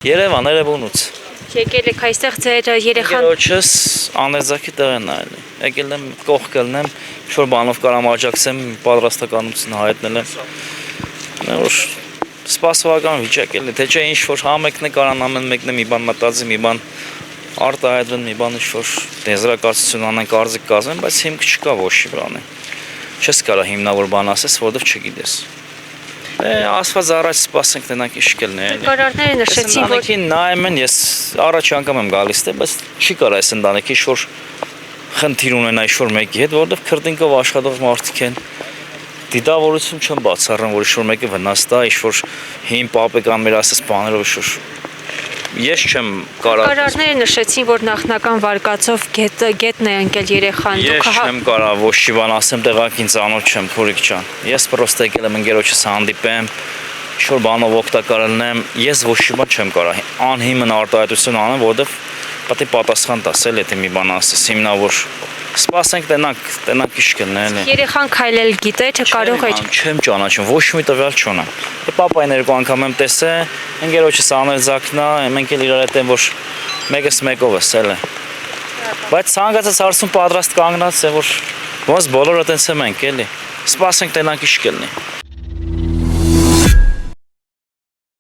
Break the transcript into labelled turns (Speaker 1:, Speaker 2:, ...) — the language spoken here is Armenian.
Speaker 1: Երևան, Երևանուց։
Speaker 2: Եկել եք այստեղ ձեր երեխան։
Speaker 1: Գերոջս աներզակի տեղն այլ։ Եկել եմ կողքելն եմ, ինչ-որ բանով կարամ աջակցեմ, պատրաստականություն հայտնել եմ։ Որ սպասողական վիճակ էլի, թե չէ ինչ-որ համեկն է կարան ամեն մեկն է մի բան մտածի, մի բան արտահայտվեն, մի բան ինչ-որ դեզրակացություն անեն, կարծիք կազմեն, բայց հիմք չկա ոչի վրան։ Չես կարա հիմնավոր բան ասես, որովհետև չգիտես։ Ասված առաջ սպասենք տնանք ինչ կլինի։
Speaker 2: Նկարարները նշեցին, որ
Speaker 1: Ընտանիքին նայում են, ես առաջ անգամ եմ գալիս, բայց չի կարա այս ընտանիքի ինչ-որ խնդիր ունենա ինչ-որ մեկի հետ, որովհետև քրտինկով աշխատող մարդիկ են։ Դիտավորություն չեմ բացառում, որ ինչ-որ մեկը վնաս տա, ինչ-որ հին պապեկան մեր ասես բաներով ինչ-որ ես չեմ կարա։
Speaker 2: նկարարները նշեցին, որ նախնական վարկածով գետն է ընկել երեխան։
Speaker 1: Ես չեմ կարա ոչ մի բան ասեմ, տեղակին ծանոթ չեմ, քուրիկ ջան։ Ես պրոստը եկել եմ ընկերոջս հանդիպեմ, ինչ-որ բանով օգտակար լինեմ, ես ոչ մի բան չեմ կարա անհիմն արտահայտություն անեմ, որովհետև պետք է պատասխան տաս, եթե մի բան ասես, հիմնավոր սպասենք տնանք ինչ կլինի, էլի։
Speaker 2: Երեխան քայլել գիտե, թե կարող է։
Speaker 1: Չեմ ճանաչում, ոչ մի տվյալ չունեմ։ Պապային երկու անգամ եմ տեսել, ընկերոջս աներզակն է, մենք էլ իրար հետ են, որ մեկս մեկով ես, էլի։ Բայց ցանկացած հարցում պատրաստ կանգնած է, որ ոնց բոլորը տենց եմ ենք, էլի։ Սպասենք տնանք ինչ կլինի։